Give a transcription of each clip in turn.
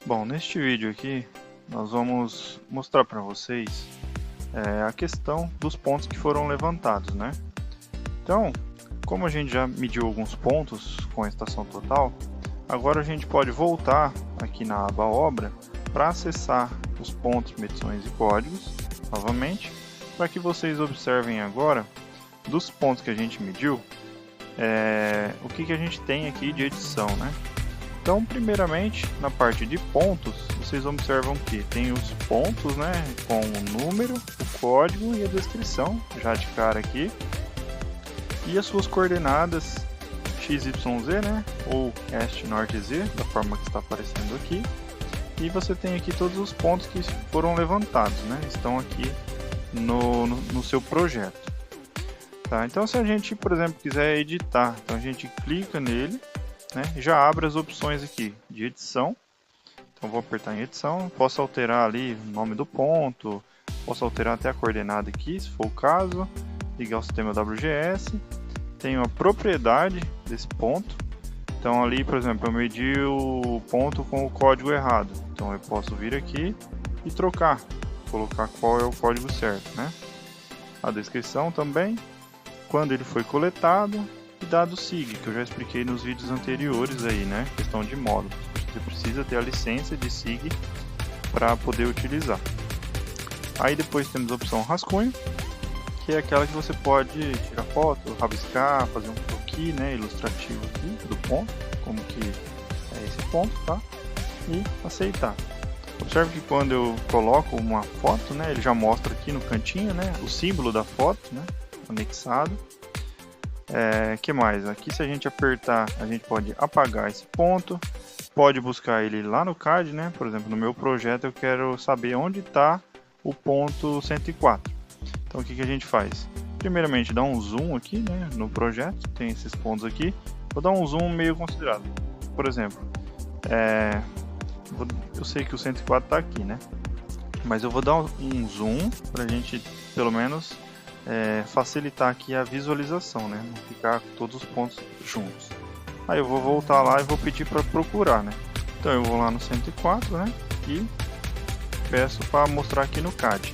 Bom, neste vídeo aqui nós vamos mostrar para vocês a questão dos pontos que foram levantados, né? Então, como a gente já mediu alguns pontos com a estação total, agora a gente pode voltar aqui na aba obra para acessar os pontos, medições e códigos novamente, para que vocês observem agora dos pontos que a gente mediu, o que a gente tem aqui de edição, né? Então, primeiramente, na parte de pontos, vocês observam que tem os pontos, né, com o número, o código e a descrição, já de cara aqui, e as suas coordenadas XYZ, né, ou Este, Norte, Z, da forma que está aparecendo aqui, e você tem aqui todos os pontos que foram levantados, né, estão aqui no seu projeto. Tá? Então, se a gente, por exemplo, quiser editar, então a gente clica nele, né, já abre as opções aqui de edição. Então vou apertar em edição, posso alterar ali o nome do ponto, posso alterar até a coordenada aqui, se for o caso, ligar o sistema WGS, tenho a propriedade desse ponto. Então ali, por exemplo, eu medi o ponto com o código errado, então eu posso vir aqui e trocar, colocar qual é o código certo, né? A descrição também, quando ele foi coletado, e dado SIG, que eu já expliquei nos vídeos anteriores aí, né? Questão de módulos. Você precisa ter a licença de SIG para poder utilizar. Aí depois temos a opção rascunho, que é aquela que você pode tirar foto, rabiscar, fazer um croquis, né, ilustrativo aqui do ponto, como que é esse ponto, tá? E aceitar. Observe que quando eu coloco uma foto, né, ele já mostra aqui no cantinho, né, o símbolo da foto, né, anexado. Que mais? Aqui, se a gente apertar, a gente pode apagar esse ponto, pode buscar ele lá no CAD, né? Por exemplo, no meu projeto eu quero saber onde está o ponto 104. Então o que a gente faz? Primeiramente dá um zoom aqui, né, no projeto, tem esses pontos aqui, vou dar um zoom meio considerado. Por exemplo, eu sei que o 104 está aqui, né? Mas eu vou dar um zoom para a gente, pelo menos, facilitar aqui a visualização, né? Não ficar todos os pontos juntos. Aí eu vou voltar lá e vou pedir para procurar, né? Então eu vou lá no 104, né? E peço para mostrar aqui no CAD.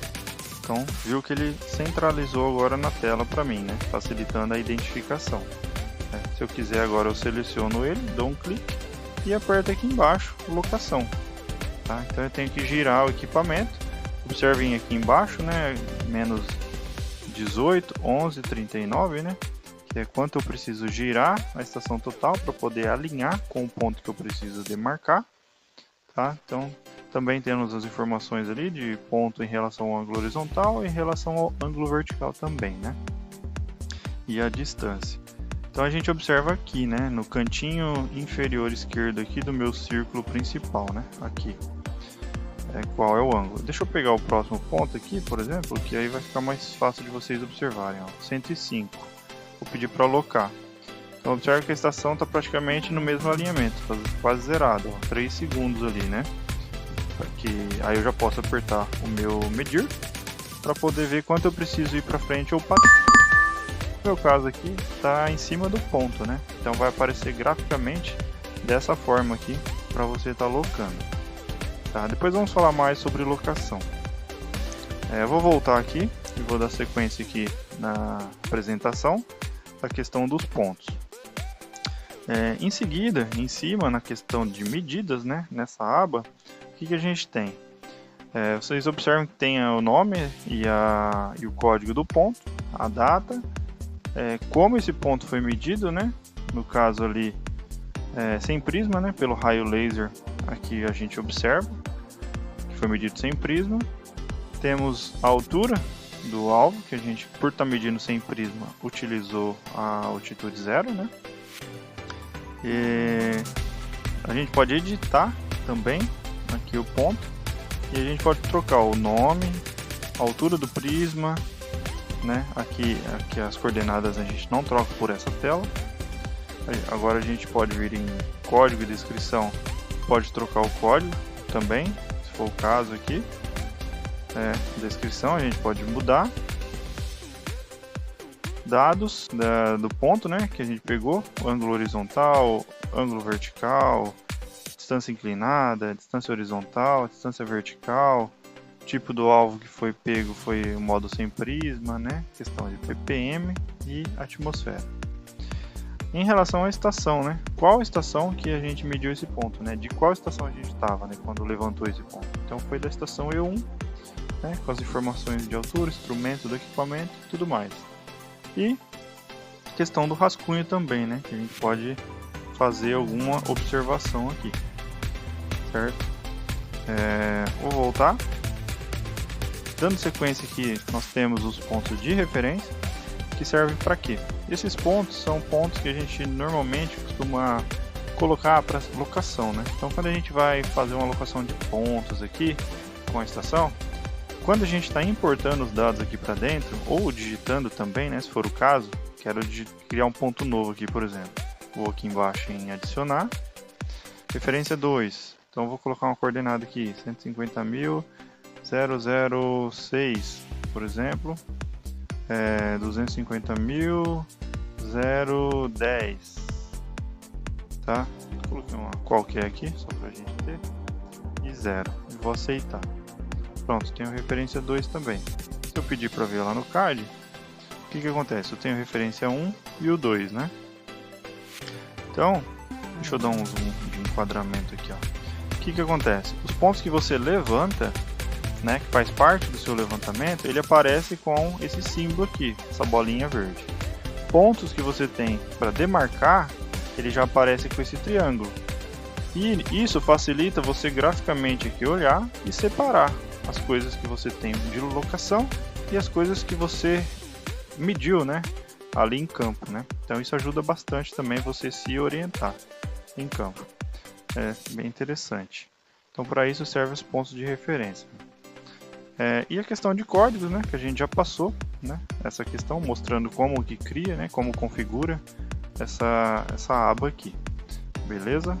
Então viu que ele centralizou agora na tela para mim, né? Facilitando a identificação. Se eu quiser agora eu seleciono ele, dou um clique e aperto aqui embaixo locação. Tá? Então eu tenho que girar o equipamento. Observem aqui embaixo, né? Menos 18, 11, 39, né? Que é quanto eu preciso girar a estação total para poder alinhar com o ponto que eu preciso demarcar, tá? Então, também temos as informações ali de ponto em relação ao ângulo horizontal e em relação ao ângulo vertical também, né? E a distância. Então a gente observa aqui, né? No cantinho inferior esquerdo aqui do meu círculo principal, né? Aqui. Qual é o ângulo. Deixa eu pegar o próximo ponto aqui, por exemplo, que aí vai ficar mais fácil de vocês observarem. Ó, 105. Vou pedir para alocar. Então observe que a estação está praticamente no mesmo alinhamento, quase zerado, ó, 3 segundos ali, né? Aí eu já posso apertar o meu medir para poder ver quanto eu preciso ir para frente ou para trás. No meu caso aqui está em cima do ponto, né? Então vai aparecer graficamente dessa forma aqui para você estar alocando. Tá, depois vamos falar mais sobre locação. Eu vou voltar aqui e vou dar sequência aqui na apresentação da questão dos pontos. Em seguida, em cima, na questão de medidas, né, nessa aba, o que a gente tem? Vocês observam que tem o nome e o código do ponto, a data, como esse ponto foi medido, né, no caso ali, sem prisma, né, pelo raio laser. Aqui a gente observa que foi medido sem prisma. Temos a altura do alvo, que a gente, por estar medindo sem prisma, utilizou a altitude 0, né? E a gente pode editar também aqui o ponto e a gente pode trocar o nome, a altura do prisma, né? Aqui as coordenadas a gente não troca por essa tela. Agora a gente pode vir em código e descrição. Pode trocar o código também, se for o caso aqui. Descrição a gente pode mudar. Dados do ponto, né, que a gente pegou, ângulo horizontal, ângulo vertical, distância inclinada, distância horizontal, distância vertical, tipo do alvo que foi pego foi o modo sem prisma, né? Questão de ppm e atmosfera. Em relação à estação, né? Qual estação que a gente mediu esse ponto, né? De qual estação a gente estava, né? Quando levantou esse ponto. Então foi da estação E1, né? Com as informações de altura, instrumento do equipamento e tudo mais. E questão do rascunho também, né? Que a gente pode fazer alguma observação aqui, certo? Vou voltar. Dando sequência aqui, nós temos os pontos de referência, que servem para quê? Esses pontos são pontos que a gente normalmente costuma colocar para locação, né? Então, quando a gente vai fazer uma locação de pontos aqui com a estação, quando a gente está importando os dados aqui para dentro, ou digitando também, né, se for o caso, quero criar um ponto novo aqui, por exemplo. Vou aqui embaixo em adicionar, referência 2, então vou colocar uma coordenada aqui, 150.006, por exemplo, 250.010, tá? Coloquei uma qualquer aqui, só para a gente ter, e 0, vou aceitar. Pronto, tenho referência 2 também. Se eu pedir para ver lá no card, o que acontece? Eu tenho referência 1 e o 2, né? Então, deixa eu dar um zoom de enquadramento aqui, ó. O que acontece? Os pontos que você levanta, né, que faz parte do seu levantamento, ele aparece com esse símbolo aqui, essa bolinha verde. Pontos que você tem para demarcar, ele já aparece com esse triângulo. E isso facilita você graficamente aqui olhar e separar as coisas que você tem de locação e as coisas que você mediu, né, ali em campo, né? Então isso ajuda bastante também você se orientar em campo. É bem interessante. Então para isso servem os pontos de referência. E a questão de códigos, né, que a gente já passou, né, essa questão mostrando como que cria, né, como configura essa aba aqui. Beleza?